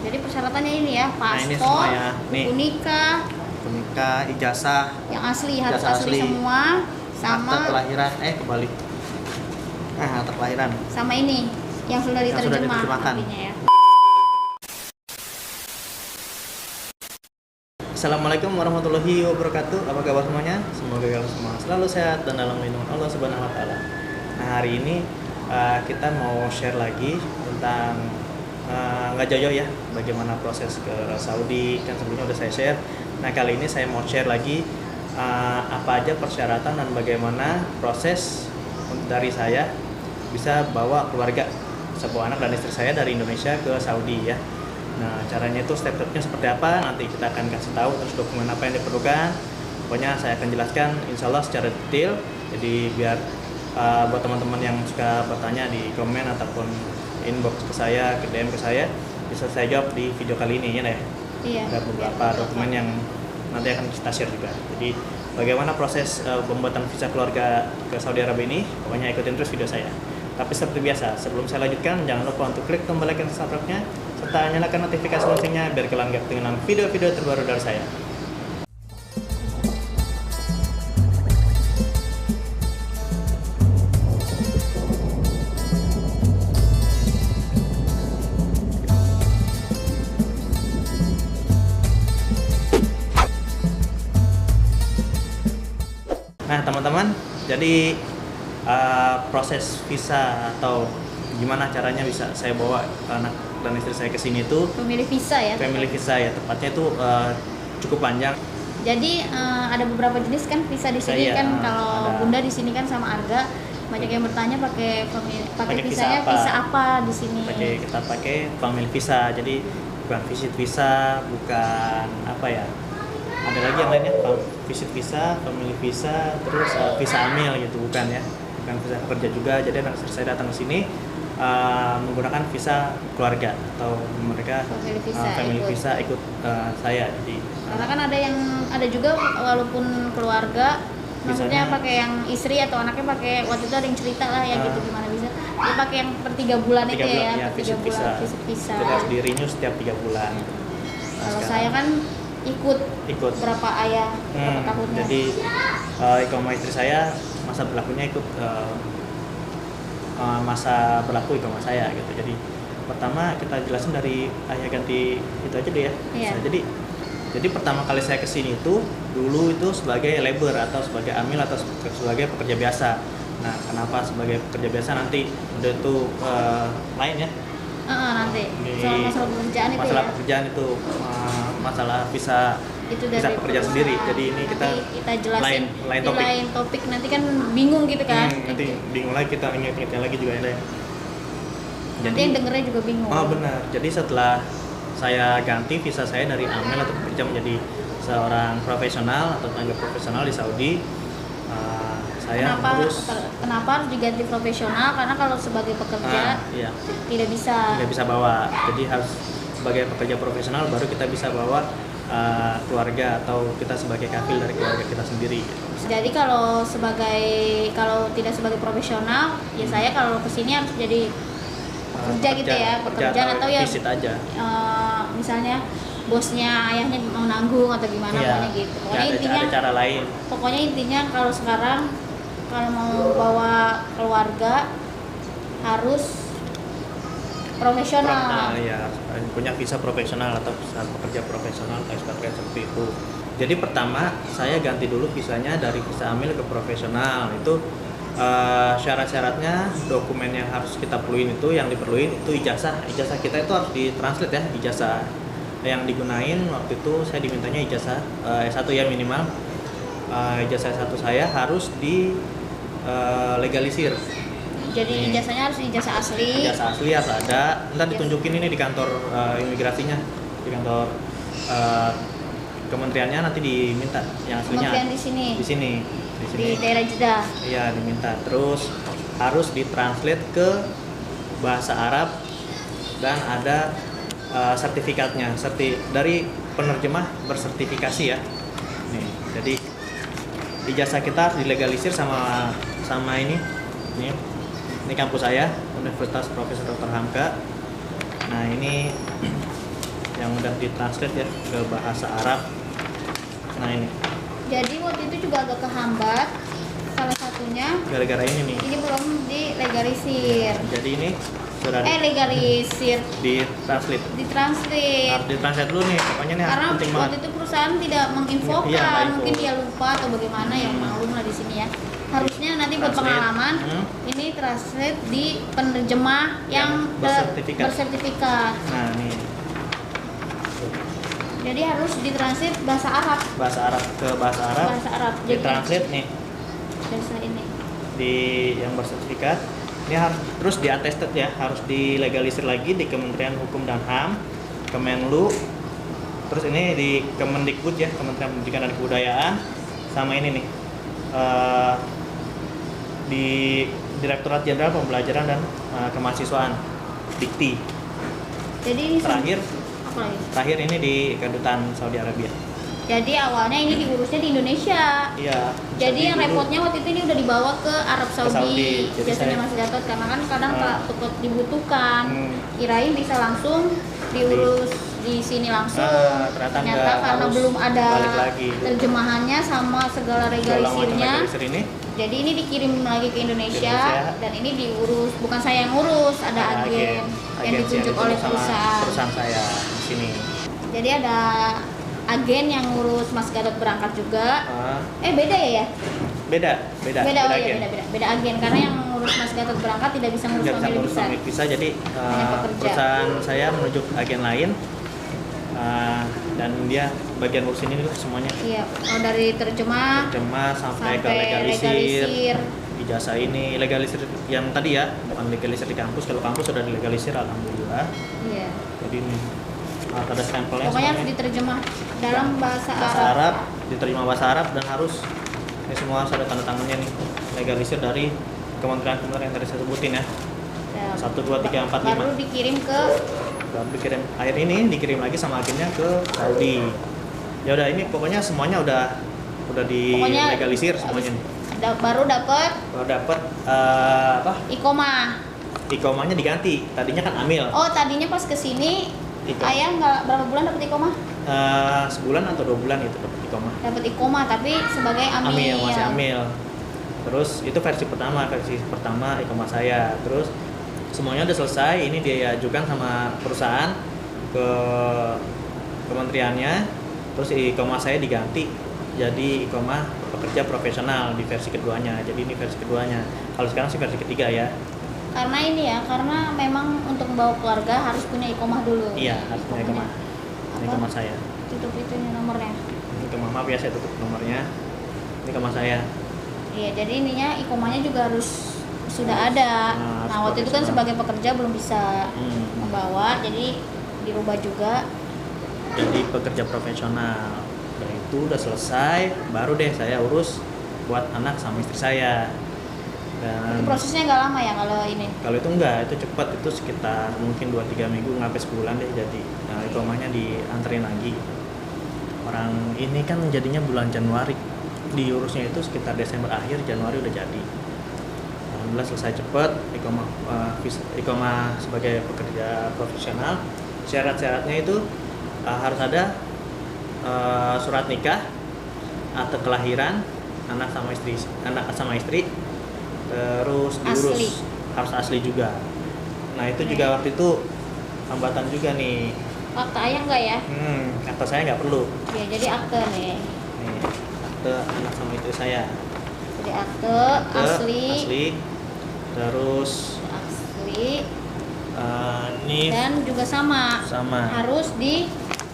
Jadi persyaratannya ini ya, Nah, ini paspor, semua ya. Nih. buku Nikah, ijazah, yang asli harus ijazah asli semua, akte sama kelahiran, kebalik. Akte kelahiran. sama ini yang sudah Yang sudah diterjemah diterjemahkan. artinya ya. Assalamualaikum warahmatullahi wabarakatuh. Apa kabar semuanya? Semoga kalian semua selalu sehat dan dalam lindungan Allah Subhanahu wa taala. Nah, hari ini kita mau share lagi tentang nggak jauh ya, bagaimana proses ke Saudi. Kan sebelumnya udah saya share. Nah, kali ini saya mau share lagi apa aja persyaratan dan bagaimana proses dari saya bisa bawa keluarga, sebuah anak dan istri saya dari Indonesia ke Saudi ya. Nah, caranya itu step-stepnya seperti apa, nanti kita akan kasih tahu, terus dokumen apa yang diperlukan. Pokoknya saya akan jelaskan insya Allah secara detail. Jadi biar buat teman-teman yang suka bertanya di komen ataupun inbox ke saya, ke DM ke saya, bisa saya jawab di video kali ini ya. Iya. Ada beberapa dokumen yang nanti akan kita share juga. Jadi bagaimana proses pembuatan visa keluarga ke Saudi Arabia ini, pokoknya ikutin terus video saya. Tapi seperti biasa, sebelum saya lanjutkan, jangan lupa untuk klik tombol like dan subscribe-nya, serta nyalakan notifikasi loncengnya biar kalian gak ketinggalan video-video terbaru dari saya. Nah, teman-teman, jadi proses visa atau gimana caranya bisa saya bawa anak dan istri saya ke sini itu Pemilih visa ya. family visa ya, tepatnya itu cukup panjang. Jadi ada beberapa jenis kan visa di sini Iya, kan. Kalau ada. Bunda di sini kan sama Arga banyak yang bertanya pakai Pakai visa visanya apa? visa apa di sini. Kita pakai family visa, jadi bukan visit visa, bukan apa ya, ada lagi yang lainnya, visit visa, family visa, terus visa amil gitu, bukan ya, bukan visa kerja juga. Jadi anak istri saya datang ke sini menggunakan visa keluarga atau mereka Family visa family ikut. visa ikut saya. Jadi Karena kan ada juga walaupun keluarga, maksudnya Visanya- pakai yang istri atau anaknya pakai, waktu itu ada yang cerita lah ya gitu gimana bisa dia pakai yang per 3 bulan itu 3 bulan ya, ya, per 3 visit bulan visa. visit visa. Itu harus di renew setiap 3 bulan. Nah, Kalau sekarang saya kan ikut ikut. berapa berapa tahunnya. Jadi ikoma istri saya masa berlakunya ikut masa berlaku ikoma saya gitu. Jadi pertama kita jelasin dari ayah ganti itu aja deh ya. Iya. Nah, jadi pertama kali saya kesini itu dulu itu sebagai labor atau sebagai amil atau sebagai pekerja biasa. Nah, kenapa sebagai pekerja biasa nanti udah itu lain ya. Nanti Di soal masalah pekerjaan itu masalah ya. pekerjaan itu masalah visa Itu bisa dari pekerja perusahaan. sendiri. Jadi ini Nanti kita jelasin lain di topik. lain topik, nanti kan bingung gitu kan. Nanti bingung lagi, kita ingat-ingatnya lagi juga ya. Nanti yang dengernya juga bingung. Oh benar. Jadi setelah saya ganti visa saya dari amil atau pekerja menjadi seorang profesional atau tenaga profesional di Saudi, saya Kenapa harus diganti profesional? Karena kalau sebagai pekerja iya, tidak bisa. tidak bisa bawa. Jadi harus sebagai pekerja profesional baru kita bisa bawa keluarga atau kita sebagai kafil dari keluarga kita sendiri. Jadi kalau tidak sebagai profesional, ya saya kalau kesini harus jadi pekerja gitu ya, pekerjaan atau ya visit aja. misalnya bosnya ayahnya mau nanggung atau gimana, Iya. pokoknya gitu. Ya, Pokoknya intinya, ada cara lain. pokoknya intinya kalau sekarang kalau mau bawa keluarga harus profesional. Ya, punya visa profesional atau visa pekerja profesional atau ekspatriat seperti itu. Jadi pertama saya ganti dulu visanya dari visa amil ke profesional. Itu syarat-syaratnya, dokumen yang harus kita perluin itu, yang diperluin itu ijazah kita itu harus ditranslate ya. Ijazah yang digunain waktu itu saya dimintanya ijazah S1 ya minimal. Ijazah S1 saya harus di legalisir. Jadi ijazahnya harus ijazah asli. Ijazah asli harus ada. Ntar ditunjukin ini di kantor imigrasinya, di kantor kementeriannya nanti diminta yang aslinya. Kemudian di sini. Di daerah Jeddah. Iya, diminta. Terus harus ditranslate ke bahasa Arab dan ada sertifikatnya, dari penerjemah bersertifikasi ya. Nih, jadi ijazah kita harus dilegalisir sama ini. Ini kampus saya, Universitas Profesor Dr. Hamka. Nah, ini udah ditranslate ya ke bahasa Arab. Nah ini Jadi waktu itu juga agak kehambat salah satunya. gara-gara ini nih. Ini belum dilegalisir. Jadi ini sudah Legalisir, ditranslate. ditranslate. Harus ditranslate dulu nih, pokoknya nih Karena penting waktu banget. itu perusahaan tidak menginfokan, Iya, nggak info. mungkin dia lupa atau bagaimana, yang maklum lah di sini ya. Harusnya nanti buat Translate. pengalaman ini translate di penerjemah yang bersertifikat. bersertifikat. Nah nih Jadi harus ditranslate bahasa Arab. bahasa Arab ke bahasa Arab. Bahasa Arab. Jadi Ditranslate nih bahasa ini. di yang bersertifikat. Ini harus terus diattested ya, harus dilegalisir lagi di Kementerian Hukum dan HAM, Kemenlu. Terus ini di Kemendikbud ya, Kementerian Pendidikan dan Kebudayaan, sama ini nih di Direktorat Jenderal Pembelajaran dan Kemahasiswaan, Dikti. Jadi ini apa lagi? Terakhir ini di Kedutaan Saudi Arabia. Jadi awalnya ini diurusnya di Indonesia. Iya. Jadi yang dulu. repotnya waktu itu ini udah dibawa ke Arab Saudi. Saudi. Jadi Biasanya saya- Mas Gatot karena kan kadang takut dibutuhkan. Hmm. Kirain bisa langsung diurus di sini langsung. Ternyata Ternyata enggak, karena harus belum ada balik lagi. terjemahannya sama segala legalisirnya. Legalisir ini Jadi ini dikirim lagi ke Indonesia, Indonesia. dan ini diurus, bukan saya yang ngurus, ada agen yang ditunjuk oleh sama perusahaan. perusahaan saya di sini. Jadi ada agen yang ngurus Mas Gatot berangkat juga. Ah, Beda ya? beda Beda, oh agen. iya, beda agen, karena yang ngurus Mas Gatot berangkat tidak bisa ngurus Nggak bisa family ngurus bisa. pemilik visa, jadi Hanya pekerja. perusahaan saya menunjuk agen lain, dan dia bagian ngurus ini dulu semuanya, Iya, dari terjemah terjemah sampai ke sampai legalisir, legalisir. ijazah ini legalisir yang tadi ya, bukan legalisir di kampus. Kalau kampus sudah dilegalisir, alhamdulillah. Iya. Jadi ini ada stempelnya Pokoknya harus semuanya. diterjemah dalam bahasa Bahasa Arab. Arab, diterima bahasa Arab, dan harus ini semua harus ada tanda tangannya nih, legalisir dari kementerian-kementerian yang tadi saya sebutin ya. Ya, 1, 2, 3, 4, 5. Baru dikirim ke Baru dikirim, akhir ini dikirim lagi sama agennya ke Saudi. Ya udah, ini pokoknya semuanya udah Pokoknya dilegalisir semuanya nih. baru dapat Baru dapat ikomah. ikomanya diganti, tadinya kan amil. Oh, tadinya pas kesini Ikom. ayah nggak berapa bulan dapat ikomah? Sebulan atau 2 bulan itu dapat ikomah. Dapat ikomah tapi sebagai amil. Masih amil. Terus itu versi pertama ikomah saya. Terus semuanya udah selesai, ini dia ajukan sama perusahaan ke kementeriannya. Terus ikomah saya diganti jadi ikomah pekerja profesional di versi keduanya. Jadi ini versi keduanya. Kalau sekarang sih versi ketiga ya. Karena ini ya, karena memang untuk membawa keluarga harus punya ikomah dulu. Iya, harus punya ikomah. Ini Apa? ikomah saya. Tutup itu nih nomornya. Ini ikomah, maaf ya saya tutup nomornya. Ini ikomah saya. Iya, jadi ininya ikomahnya juga harus sudah ada. Nah, Nah, waktu itu kan profesional. sebagai pekerja belum bisa membawa, jadi dirubah juga. Jadi pekerja profesional. Dan itu udah selesai, baru deh saya urus buat anak sama istri saya. Dan Itu prosesnya nggak lama ya kalau ini. kalau itu enggak, itu cepat, itu sekitar mungkin 2-3 minggu sampai sebulan deh jadi. Nah, ikomahnya dianterin lagi. Orang ini kan jadinya bulan Januari. Diurusnya itu sekitar Desember akhir, Januari udah jadi. Alhamdulillah selesai cepat. Ikomah sebagai pekerja profesional. Syarat-syaratnya itu harus ada surat nikah, akte kelahiran, anak sama istri, terus diurus Asli. harus asli juga. Nah itu juga waktu itu hambatan juga nih. Akte ayah nggak ya? Akte saya nggak perlu. Ya, jadi akte nih. Nih, akte anak sama istri saya. Jadi akte Akte asli, terus asli, ini dan juga sama harus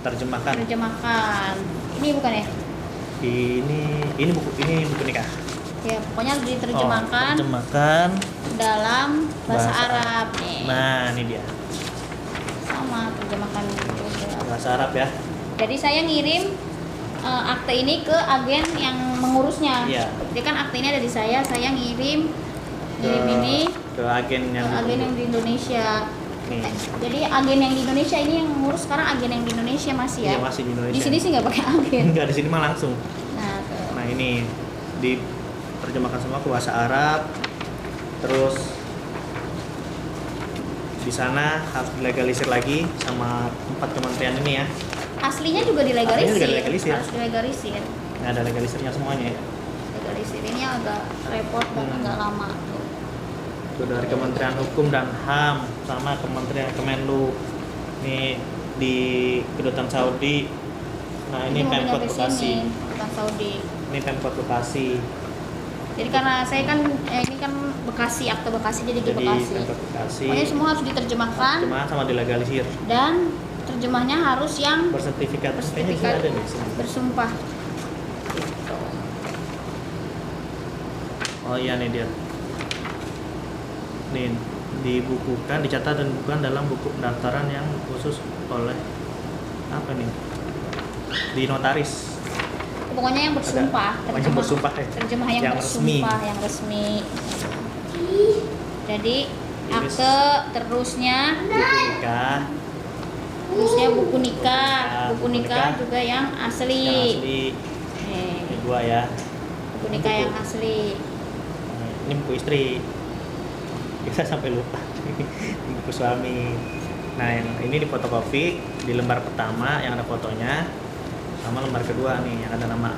terjemahkan. diterjemahkan. Ini bukan ya? Ini buku nikah. Ya, pokoknya harus diterjemahkan Terjemahkan dalam bahasa bahasa Arab nih. Nah ini dia Sama terjemahkan juga. bahasa Arab ya. Jadi saya ngirim akte ini ke agen yang mengurusnya. Iya. Jadi kan akte ini ada di saya ngirim ini ke agen yang ke agen yang di Indonesia. nih. Jadi agen yang di Indonesia ini yang ngurus sekarang agen yang di Indonesia masih ya? Iya, masih di Indonesia. Di sini sih nggak pakai agen. Enggak, di sini mah langsung. Nah, tuh. Nah ini diterjemahkan semua ke bahasa Arab. Terus di sana harus dilegalisir lagi sama 4 kementerian ini ya. aslinya juga dilegalisir. Aslinya juga dilegalisir. Harus dilegalisir. Nah, ada legalisirnya semuanya ya. Legalisir ini agak repot dan agak lama. Itu dari Kementerian Hukum dan HAM sama Kementerian Kemenlu. Ini di Kedutaan Saudi. Nah, ini mau Pemkot nyampe Bekasi. sini, bukan Saudi. Ini Pemkot Bekasi. Jadi karena saya kan ini kan Bekasi, akte Bekasi jadi di Jadi Bekasi. Pemkot Bekasi. Pokoknya semua harus diterjemahkan Cuma sama dilegalisir. dan terjemahnya harus yang Bersertifikat. Kayaknya di sini bersertifikat ada nih. Sini. bersumpah. Gitu. Oh iya nih dia. Nih dibukukan, dicatat dan dibukukan dalam buku pendaftaran yang khusus oleh apa nih? Di notaris. Pokoknya yang bersumpah, pokoknya bersumpah ya. terjemah yang Yang resmi. bersumpah, yang resmi. Jadi akte terusnya Nikah. terusnya buku nikah, Nah, buku nikah juga yang asli. Yang asli. Eh, Ini dua ya. buku nikah yang asli. Nah, ini buku istri. Kita sampai lupa. Ini buku suami. Nah, yang ini difotokopi di lembar pertama yang ada fotonya, sama lembar kedua nih yang ada nama.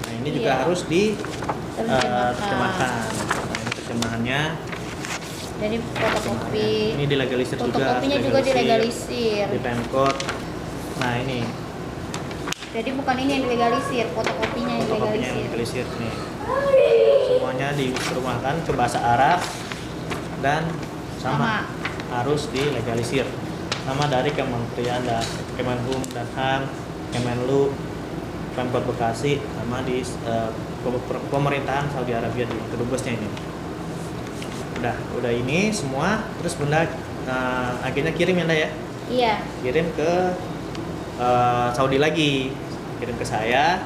Nah, ini juga Iya. harus terjemahkan. Nah, ini terjemahannya. Jadi fotokopi. Ini dilegalisir juga. Fotokopinya juga dilegalisir. Di Pemkot. Nah, ini Jadi bukan ini yang dilegalisir, fotokopinya yang fotokopinya yang dilegalisir. dilegalisir nih. Semuanya diterjemahkan ke bahasa Arab dan sama. Harus dilegalisir. Sama dari Kementerian dan Kemenhum dan HAM, Kemenlu, Pemkot Bekasi, sama di pemerintahan Saudi Arabia di kedubesnya ini. Udah ini semua, terus Bunda akhirnya kirim ya Nda ya? Iya. Kirim ke Saudi lagi, kirim ke saya.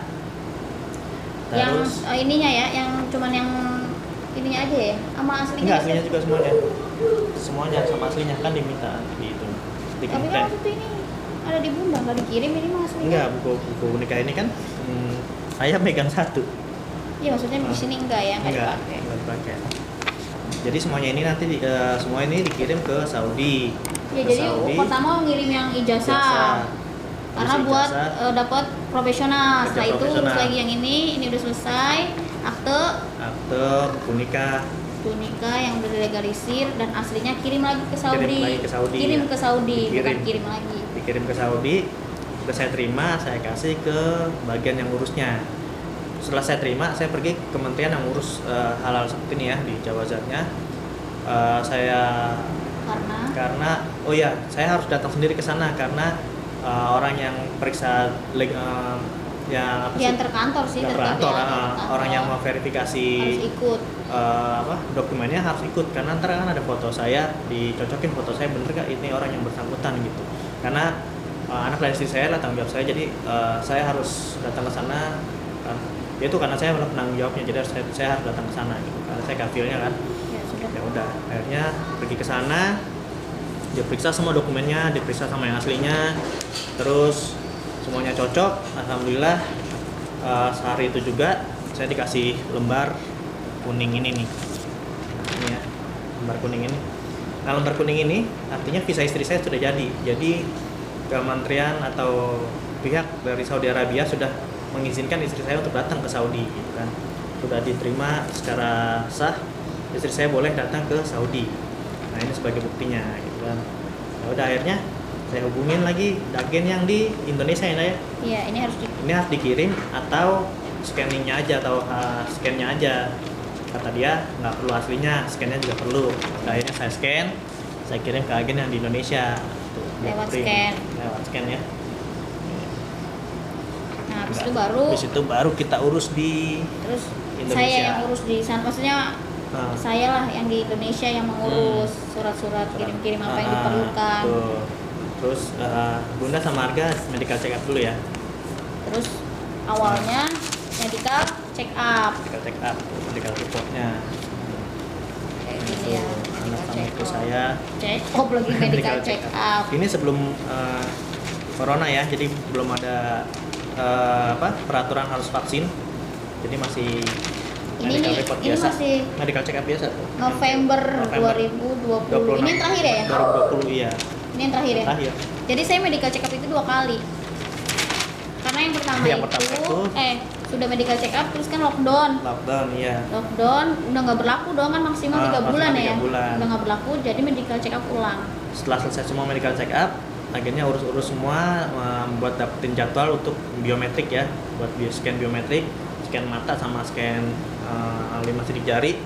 Terus Yang ininya ya, yang cuman yang ininya aja ya, sama aslinya. enggak, bisa? aslinya juga semuanya sama aslinya kan diminta di itu di Tapi kan Kementerian. waktu itu ini ada di Bunda, nggak dikirim ini mah aslinya. Enggak, buku nikah ini kan saya megang satu. Iya maksudnya di sini enggak ya, nggak dipakai. Enggak dipakai. Jadi semuanya ini nanti semua ini dikirim ke Saudi. Ya Ke jadi pertama ngirim yang ijazah. Ijazah. Karena Terus buat ijazah, dapat profesional. Kerja Setelah itu profesional. terus lagi yang ini udah selesai, akte akte buku nikah. buku nikah yang udah dilegalisir dan aslinya kirim lagi ke Saudi. Kirim lagi ke Saudi, Kirim ya. ke Saudi, bukan Dikirim. kirim lagi. Dikirim ke Saudi, udah saya terima, saya kasih ke bagian yang ngurusnya. Setelah saya terima, saya pergi ke kementerian yang ngurus hal-hal seperti ini ya di Jawazatnya. Saya karena oh ya, saya harus datang sendiri ke sana karena orang yang periksa yang apa sih? Yang terkantor sih, Yang tetap kantor, ya, terkantor. orang yang mau verifikasi harus ikut. dokumennya harus ikut karena ntar kan ada foto saya, dicocokin foto saya bener gak ini orang yang bersangkutan gitu. Karena anak dan istri saya lah tanggung jawab saya, jadi saya harus datang ke sana. Itu karena saya penanggung jawabnya, jadi saya harus datang ke sana gitu. Karena saya kafilnya kan. Ya sudah. Ya udah, akhirnya pergi ke sana, diperiksa semua dokumennya, diperiksa sama yang aslinya, terus semuanya cocok. Alhamdulillah sehari itu juga saya dikasih lembar kuning ini nih. Nah, ini ya, lembar kuning ini. Nah, lembar kuning ini artinya visa istri saya sudah jadi. Jadi kementerian atau pihak dari Saudi Arabia sudah mengizinkan istri saya untuk datang ke Saudi gitu kan. Sudah diterima secara sah, istri saya boleh datang ke Saudi. Nah, ini sebagai buktinya gitu kan. Ya udah, akhirnya saya hubungin lagi agen yang di Indonesia ya. Iya, ini harus Ini harus dikirim atau scanningnya aja atau scannya aja. Kata dia nggak perlu aslinya, scannya juga perlu. Nah, akhirnya saya scan, saya kirim ke agen yang di Indonesia. Tuh, dia Lewat print. scan. Lewat scan ya. Nah, habis Enggak. itu baru Habis itu baru kita urus di terus Indonesia. saya yang urus di sana, maksudnya saya lah yang di Indonesia yang mengurus surat-surat kirim-kirim apa yang diperlukan. Tuh. Terus Bunda sama Arga medical check up dulu ya. Terus awalnya medical check up Medical check up, medical reportnya. kayak gini ya, Anak medical sama check itu up. saya Check up lagi medical check up. Ini sebelum corona ya, jadi belum ada peraturan harus vaksin. Jadi masih medical report ini biasa. masih Medical check up biasa tuh. November 2020. Ini yang terakhir ya? 2020 iya. Ini yang terakhir ya? Terakhir. Jadi saya medical check up itu 2 kali. karena yang pertama, Yang pertama itu sudah medical check up terus kan lockdown. Iya. Lockdown udah nggak berlaku dong kan, maksimal 3 bulan maksimal ya. 3 bulan. Udah nggak berlaku, jadi medical check up ulang. Setelah selesai semua medical check up, akhirnya urus-urus semua, buat dapetin jadwal untuk biometrik ya, buat scan biometrik, scan mata sama scan 5 sidik jari.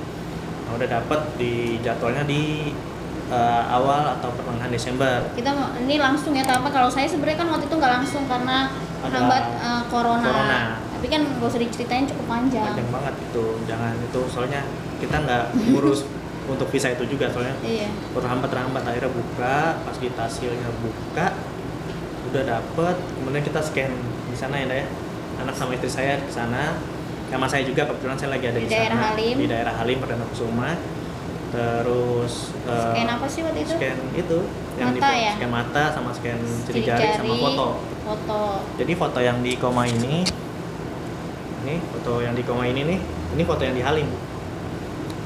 Nah, udah dapet di jadwalnya di awal atau pertengahan Desember. Kita ini langsung ya, tapi kalau saya sebenarnya kan waktu itu nggak langsung karena terhambat corona. Tapi kan gak usah diceritain, cukup panjang. Panjang banget itu, jangan itu, soalnya kita nggak ngurus untuk visa itu juga soalnya. Iya. Terhambat akhirnya buka, pas kita hasilnya buka, udah dapet, kemudian kita scan di sana ya, anak sama istri saya ke sana, sama saya juga kebetulan saya lagi ada di daerah sana, Halim. di daerah Halim Perdana Kusuma. Terus Scan apa sih waktu itu? Scan itu yang Mata ya? scan mata sama scan sidik jari sama foto. Jadi foto yang di koma ini foto yang di koma ini foto yang di Halim.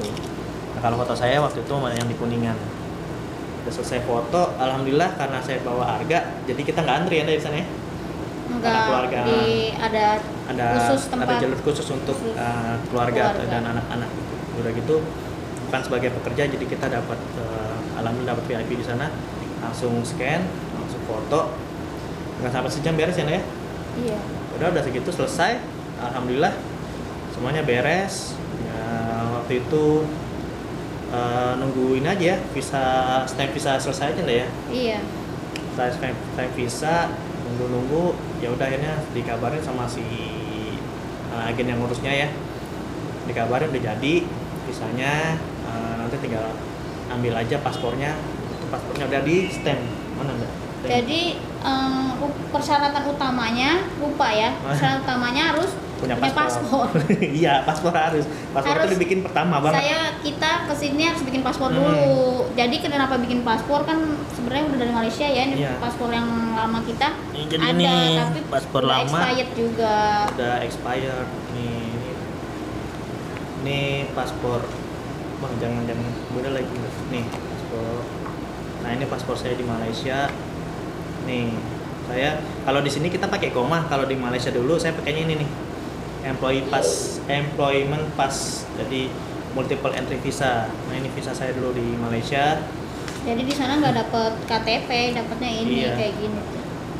Tuh. Nah, kalau foto saya waktu itu yang di Kuningan. Udah selesai foto, alhamdulillah karena saya bawa Arga, jadi kita nggak antri ya dari sana ya. Enggak, Keluarga, ada khusus tempat, ada jalur khusus untuk keluarga dan anak-anak. Udah gitu, bukan sebagai pekerja, jadi kita dapat alhamdulillah dapat VIP di sana, langsung scan, langsung foto, nggak sampai sejam beres ya, ya. Iya. Udah segitu selesai, alhamdulillah semuanya beres. Ya, waktu itu nungguin aja stamp visa selesai aja ya. Iya. Stamp visa, nunggu ya udah akhirnya dikabarin sama si agen yang ngurusnya ya, dikabarin udah jadi visanya, nanti tinggal ambil aja paspornya. Itu paspornya udah di stamp mana enggak? Jadi persyaratan utamanya persyaratan utamanya harus punya paspor. Iya, paspor harus itu dibikin pertama banget. Kita kesini harus bikin paspor dulu. Jadi kenapa bikin paspor, kan sebenarnya udah dari Malaysia ya, ini paspor yang lama kita jadi ada, ini tapi paspor udah lama expired juga. Udah expired ini paspor. Bang, jangan udah lagi nih paspor. Nah, ini paspor saya di Malaysia. Nih, saya kalau di sini kita pakai koma, kalau di Malaysia dulu saya pakainya ini nih. Employment pass. Jadi multiple entry visa. Nah, ini visa saya dulu di Malaysia. Jadi di sana nggak dapet KTP, dapatnya ini kayak gini.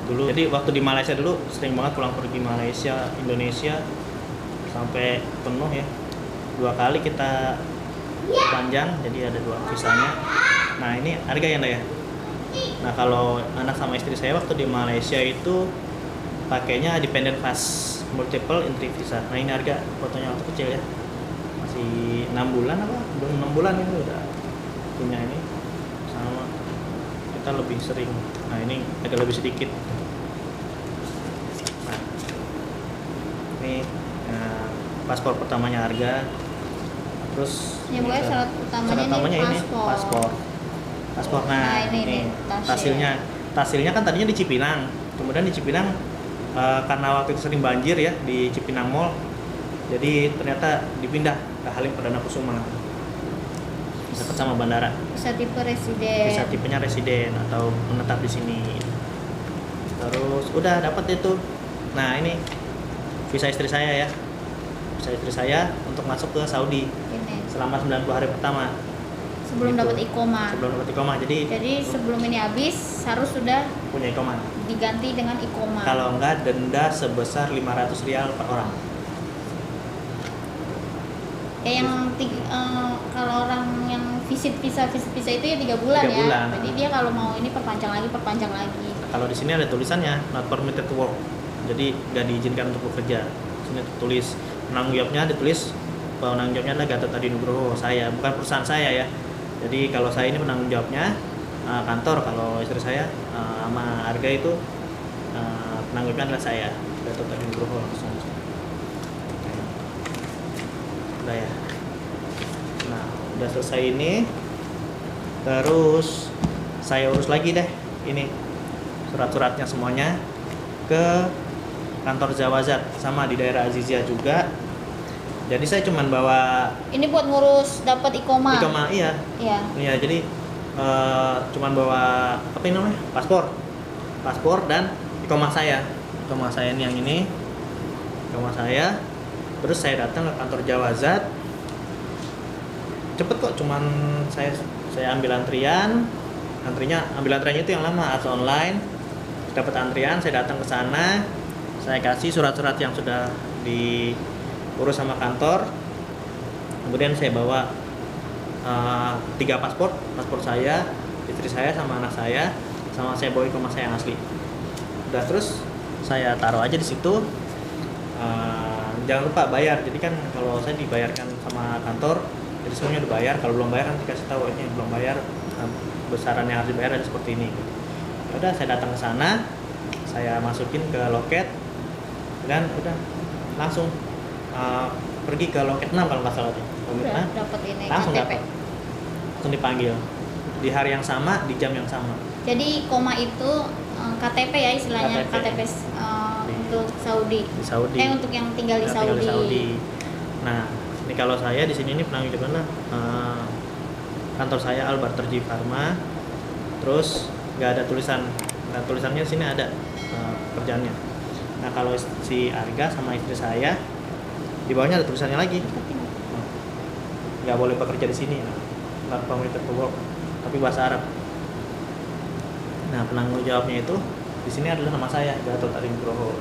Dulu. Jadi waktu di Malaysia dulu sering banget pulang pergi Malaysia, Indonesia sampai penuh ya. 2 kali kita panjang, jadi ada 2 visanya. Nah, ini harga ya, ya. Nah, kalau anak sama istri saya waktu di Malaysia itu pakainya dependent pass, multiple entry visa. Nah, ini harga fotonya waktu kecil ya, masih 6 bulan apa? Belum 6 bulan ini udah punya ini. Sama kita lebih sering. Nah, ini agak lebih sedikit. Nah, ini paspor pertamanya harga. Terus pokoknya syarat utamanya ini paspor. Nah, ini tasilnya kan tadinya di Cipinang. Kemudian di Cipinang karena waktu itu sering banjir ya di Cipinang Mall. Jadi ternyata dipindah ke Halim Perdana Kusuma. Dekat sama bandara. Bisa tipenya residen atau menetap di sini. Terus udah dapat itu. Nah, ini visa istri saya ya. Visa istri saya untuk masuk ke Saudi. Selama 90 hari pertama. Sebelum dapat iqomah. Jadi sebelum ini habis harus sudah punya iqomah. Diganti dengan iqomah. Kalau enggak denda sebesar 500 rial per orang. Kalau orang yang visit visa itu ya 3 bulan ya. Jadi dia kalau mau ini perpanjang lagi. Kalau di sini ada tulisannya not permitted to work. Jadi nggak diizinkan untuk bekerja. Sini tertulis penanggung jawabnya, ditulis penanggung jawabnya adalah Gatot Adi Nugroho, saya, bukan perusahaan saya ya. Jadi kalau saya ini penanggung jawabnya kantor, kalau istri saya sama Arga itu penanggung jawabnya adalah saya, Gatot Adi Nugroho langsung. Udah ya. Nah, udah selesai ini. Terus saya urus lagi deh ini surat-suratnya semuanya ke kantor Zawazat, sama di daerah Azizia juga. Jadi saya cuman bawa ini buat ngurus dapat iqomah. Iya. Jadi cuman bawa apa ini namanya, paspor dan iqomah saya. rumah saya ini yang ini, rumah saya. Terus saya datang ke kantor Jawazat. Cepet kok, cuman saya ambil antrian. Ambil antriannya itu yang lama atau online. Dapat antrian, saya datang ke sana. Saya kasih surat-surat yang sudah diurus sama kantor. Kemudian saya bawa 3 paspor saya, istri saya sama anak saya, sama saya bawa ke rumah saya yang asli. Udah, terus saya taruh aja di situ. Jangan lupa bayar. Jadi kan kalau saya dibayarkan sama kantor, jadi semuanya udah bayar. Kalau belum bayar nanti kasih tahu ini belum bayar, besaran yang harus dibayar ada seperti ini. Udah, saya datang ke sana, saya masukin ke loket, dan udah langsung pergi ke loket 6 kalau nggak salah tuh. Udah dapat ini Langsung KTP. dapat. Langsung dipanggil di hari yang sama, di jam yang sama. Jadi koma itu KTP ya istilahnya, KTP untuk Saudi. Di Saudi. Untuk yang tinggal di Saudi. Nah, ini kalau saya di sini ini penanggung jawabnya kantor saya Al Barterji Pharma. Terus nggak ada tulisan. Nah, tulisannya di sini ada kerjaannya. Nah, kalau si Arga sama istri saya di bawahnya ada tulisannya lagi. Nggak boleh bekerja di sini. Not permitted to work. Tapi bahasa Arab. Nah, penanggung jawabnya itu di sini adalah nama saya, Gatot Ari Nugroho.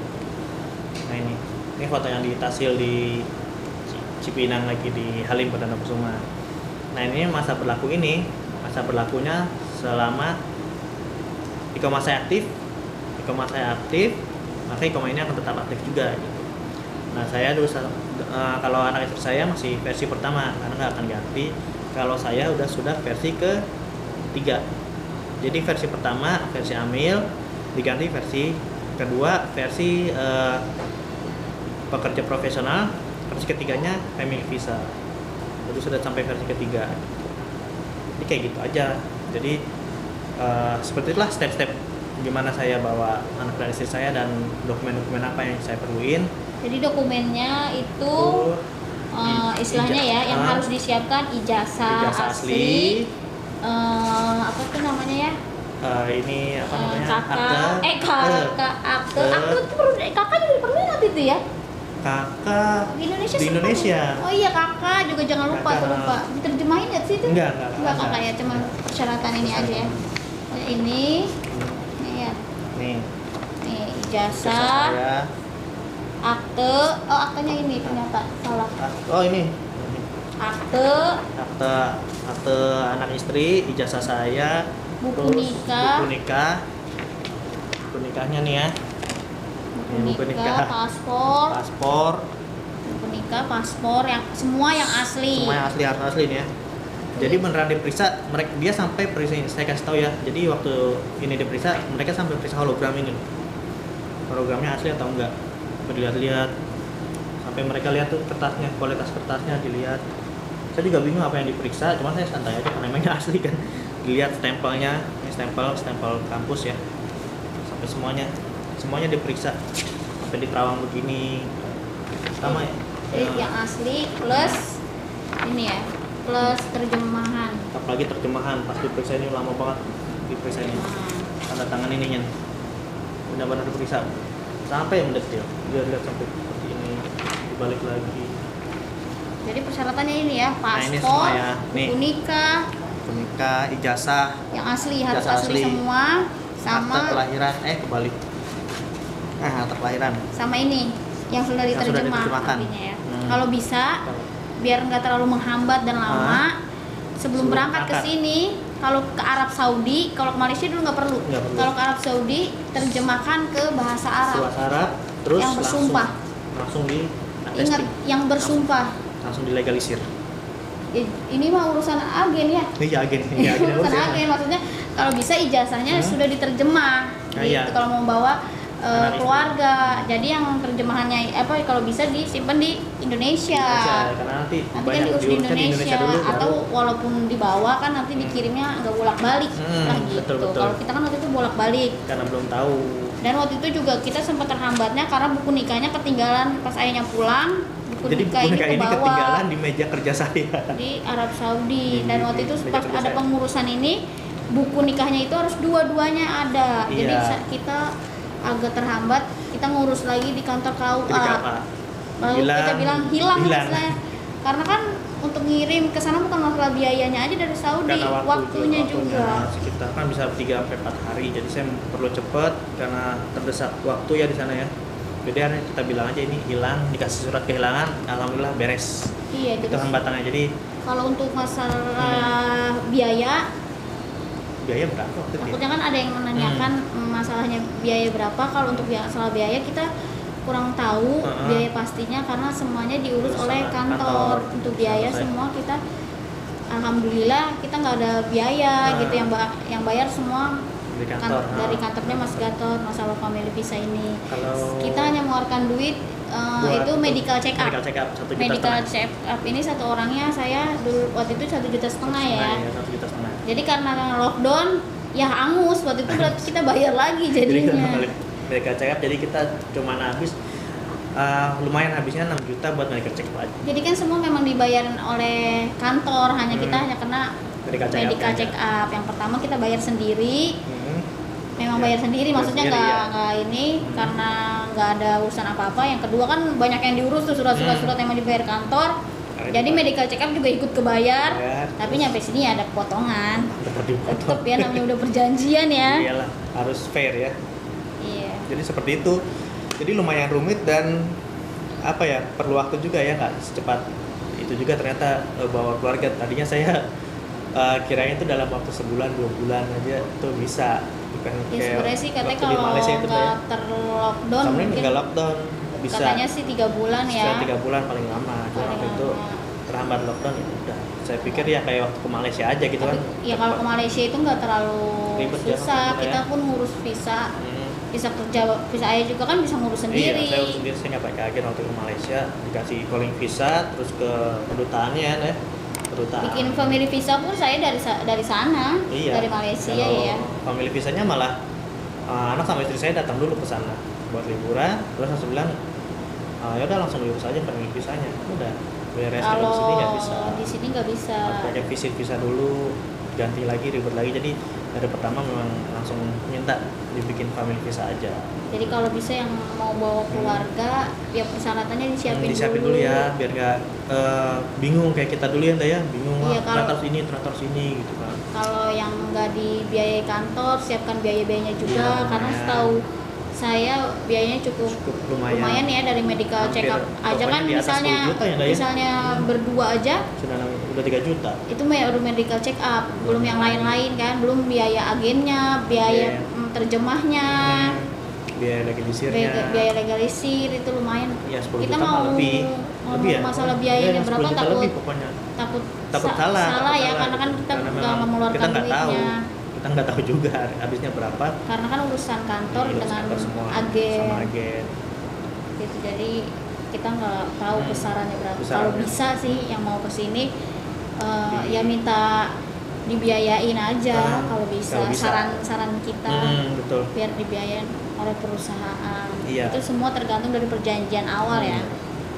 Nah, ini foto yang ditasil di Cipinang lagi di Halim Perdana Kusuma. Nah, ini masa berlakunya selama iqomah saya aktif, maka iqomah ini akan tetap aktif juga gitu. Nah, saya dulu kalau anak istri saya masih versi pertama karena nggak akan ganti. Kalau saya sudah versi ke-3. Jadi versi pertama versi amil, diganti versi kedua versi pekerja profesional, versi ketiganya family visa. Jadi sudah sampai versi ketiga. Jadi kayak gitu aja. Jadi seperti itulah step-step gimana saya bawa anak dan istri saya dan dokumen-dokumen apa yang saya perluin. Jadi dokumennya itu istilahnya ya yang harus disiapkan ijazah asli, apa tuh namanya ya? Ini apa namanya? Akte itu perlu, kakak juga perlu nanti itu ya? Kakak di Indonesia. Oh iya, kakak juga jangan lupa kakak, diterjemahin ya sih itu? Enggak kakak ya, cuma persyaratan ini aja ya. Oh, ini ya. Nih ijazah. Aktenya ini ternyata salah. Oh, ini. Akte anak istri, ijazah saya, buku nikah. Buku nikahnya nih ya. Buku nikah, paspor. Buku nikah, paspor yang semua yang asli. Semua yang harus asli nih ya. Jadi beneran diperiksa, dia sampai periksa, saya kasih tahu ya. Jadi waktu ini diperiksa, mereka sampai periksa hologram ini. Hologramnya asli atau enggak? Dilihat-lihat sampai mereka lihat tuh kertasnya, kualitas kertasnya dilihat. Saya juga bingung apa yang diperiksa, cuma saya santai aja karena memangnya asli kan. Dilihat stempelnya, ini stempel kampus ya, sampai semuanya diperiksa sampai di terawang begini sama ya. Yang asli plus ini ya, plus terjemahan. Apalagi terjemahan pas diperiksa ini lama banget diperiksa ini. Tanda tangan ininya benar-benar diperiksa sampai mendetil, lihat sampai seperti ini, dibalik lagi. Jadi persyaratannya ini ya, paspor, buku nikah, ijazah yang asli harus asli semua, sama akte kelahiran, kebalik. Akte kelahiran. Sama ini yang sudah diterjemahkan artinya ya. Kalau bisa biar nggak terlalu menghambat dan lama, sebelum berangkat ke sini. Kalau ke Arab Saudi, kalau ke Malaysia dulu nggak perlu. Kalau ke Arab Saudi terjemahkan ke bahasa Arab. Terus yang bersumpah. Langsung di Ingat, yang bersumpah. Langsung dilegalisir. Ini mah urusan agen ya. Iya, agen. Urusan agen, maksudnya kalau bisa ijazahnya sudah diterjemah. Gitu, kalau mau bawa keluarga. Jadi yang terjemahannya kalau bisa disimpan di Indonesia. Karena nanti kan diurus di Indonesia dulu, atau walaupun dibawa kan nanti dikirimnya nggak bolak-balik gitu. Betul. Kalau kita kan waktu itu bolak-balik. Karena belum tahu. Dan waktu itu juga kita sempat terhambatnya karena buku nikahnya ketinggalan pas ayahnya pulang. Jadi buku nikah ini ketinggalan di meja kerja saya di Arab Saudi. Dan waktu itu pas ada pengurusan ini buku nikahnya itu harus dua-duanya ada. Jadi kita agak terhambat, kita ngurus lagi di kantor KUA. Lalu kita bilang hilang. Istilahnya. Karena kan untuk ngirim ke sana bukan masalah biayanya aja dari Saudi, waktunya juga. Sekitar kan bisa 3-4 hari. Jadi saya perlu cepat karena terdesak waktu ya di sana ya. Jadi kita bilang aja ini hilang, dikasih surat kehilangan, alhamdulillah beres. Iya, itu hambatannya. Jadi kalau untuk masalah biaya berapa waktu itu? Takutnya kan ada yang menanyakan masalahnya biaya berapa. Kalau untuk masalah biaya kita kurang tahu biaya pastinya karena semuanya diurus oleh kantor. Untuk biaya semua kita alhamdulillah kita nggak ada biaya gitu, yang bayar semua dari kantor, dari kantornya Mas Gatot. Masalah family visa ini kalau kita hanya mengeluarkan duit itu medical check up. Medical check up ini satu orangnya saya dulu waktu itu 1,5 juta ya. 1,5 juta. Jadi karena lockdown ya angus waktu itu berarti kita bayar lagi jadinya. Medical check up jadi kita cuma habis lumayan habisnya 6 juta buat medical check up aja. Jadi kan semua memang dibayarin oleh kantor, hanya kita hanya kena medical check up. Yang pertama kita bayar sendiri. Memang bayar sendiri, maksudnya nggak ini karena nggak ada urusan apa-apa. Yang kedua kan banyak yang diurus tuh surat-surat yang mau dibayar kantor. Jadi medical check up juga ikut kebayar. Tapi nyampe sini ada potongan. Tetep ya namanya udah perjanjian ya. Iyalah, harus fair ya. Iya. Jadi seperti itu. Jadi lumayan rumit dan apa ya, perlu waktu juga ya, nggak secepat itu juga ternyata bawa keluarga. Tadinya saya kirain itu dalam waktu sebulan 2 bulan aja itu bisa. Bukan ya sebenarnya sih katanya kalau nggak terlockdown mungkin nggak lockdown bisa. Katanya sih 3 bulan ya. 3 bulan paling lama. Waktu itu terhambat lockdown ya udah. Saya pikir ya kayak waktu ke Malaysia aja gitu. Tapi, kan. Ya kalau ke Malaysia itu nggak terlalu ribet susah. Kita pun ngurus visa. Bisa kerja, visa ayah juga kan bisa ngurus sendiri. Iya, saya urus sendiri, saya nggak pakai agen waktu ke Malaysia, dikasih calling visa, terus ke kedutaannya ya, kedutaan. Bikin family visa pun saya dari sana, dari Malaysia ya. Family visanya malah anak sama istri saya datang dulu ke sana buat liburan, terus langsung bilang, ya udah langsung diurus aja family visanya, udah. Beres. Kalau di sini nggak bisa. Di sini nggak bisa. Pakai visit visa dulu, ganti lagi, ribet lagi, jadi dari pertama memang langsung minta dibikin family visa aja. Jadi kalau bisa yang mau bawa keluarga, ya persyaratannya disiapin dulu ya, biar nggak bingung kayak kita dulu ya, bingung teratur sini gitu kan. Kalau yang nggak dibiayai kantor, siapkan biaya-biayanya juga, karena setahu saya biayanya cukup lumayan ya dari medical check up aja kan misalnya berdua aja sudah 3 juta. Itu baru medical check up, belum yang lain-lain kan, belum biaya agennya, biaya terjemahnya, biaya legalisir itu lumayan. Ya, kita mau lebih ya. Masalah biayanya berapa takut salah ya, karena kan kita nggak mengeluarkan duitnya. Kita nggak tahu juga habisnya berapa karena kan urusan kantor dengan agen gitu, jadi kita nggak tahu besarannya berapa. Kalau bisa sih yang mau kesini ya minta dibiayain aja kalau bisa. Saran kita betul. Biar dibiayain oleh perusahaan. Itu semua tergantung dari perjanjian awal ya.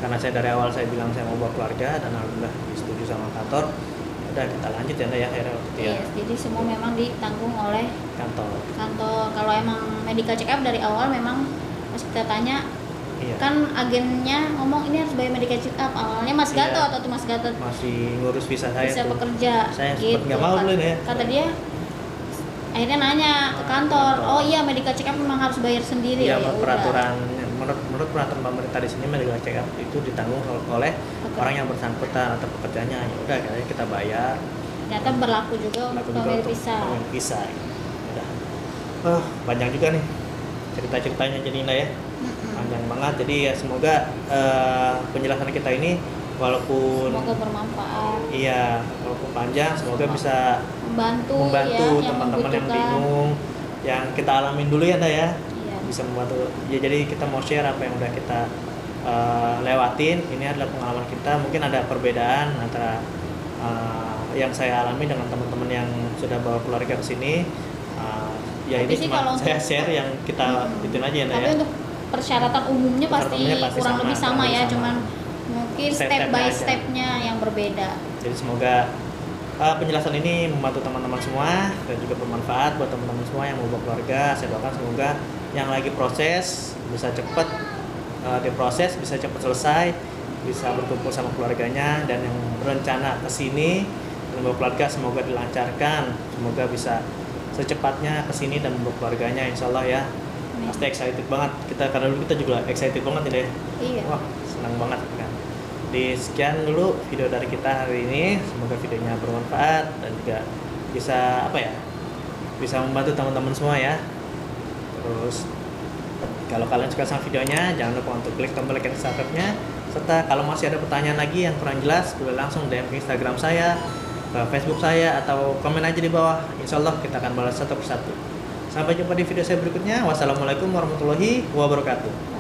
Karena saya dari awal saya bilang saya mau bawa keluarga dan alhamdulillah disetujui sama kantor. Udah kita lanjut ya jadi semua memang ditanggung oleh kantor. Kalau emang medical check up dari awal memang pas kita tanya kan agennya ngomong ini harus bayar medical check up, awalnya Mas Gatot atau Mas Gatot masih ngurus visa saya bisa bekerja saya gitu. Nggak mau dulu ya, kata dia akhirnya nanya ke kantor, oh iya medical check up memang harus bayar sendiri ya. Peraturan menurut peraturan pemerintah di sini medical check up itu ditanggung oleh orang yang bersangkutan atau pekerjanya. Ya udah kita bayar. Ternyata berlaku juga untuk family visa. Udah. Banyak juga nih cerita-ceritanya jadi Indah ya. Panjang banget. Jadi ya semoga penjelasan kita ini semoga bermanfaat. Iya, walaupun panjang semoga bisa membantu teman-teman yang bingung, yang kita alamin dulu ya Indah ya. Bisa membantu ya, jadi kita mau share apa yang udah kita lewatin. Ini adalah pengalaman kita, mungkin ada perbedaan antara yang saya alami dengan teman-teman yang sudah bawa keluarga ke sini. Ya ini cuma saya share yang kita ituin aja ya. Tapi untuk persyaratan umumnya pasti kurang lebih sama ya, cuman mungkin step by stepnya yang berbeda. Jadi semoga penjelasan ini membantu teman-teman semua dan juga bermanfaat buat teman-teman semua yang mau bawa keluarga. Saya doakan semoga yang lagi proses bisa cepat diproses, bisa cepat selesai, bisa berkumpul sama keluarganya, dan yang berencana kesini dan membawa keluarga semoga dilancarkan, semoga bisa secepatnya kesini dan membawa keluarganya, insya Allah ya. Pasti excited banget kita, karena dulu kita juga excited banget ya. Iya. Wah, senang banget kan. Sekian dulu video dari kita hari ini, semoga videonya bermanfaat dan juga bisa bisa membantu teman-teman semua ya. Terus kalau kalian suka sama videonya, jangan lupa untuk klik tombol like dan subscribe-nya. Serta kalau masih ada pertanyaan lagi yang kurang jelas, boleh langsung DM ke Instagram saya, ke Facebook saya, atau komen aja di bawah. Insya Allah kita akan balas satu persatu. Sampai jumpa di video saya berikutnya. Wassalamualaikum warahmatullahi wabarakatuh.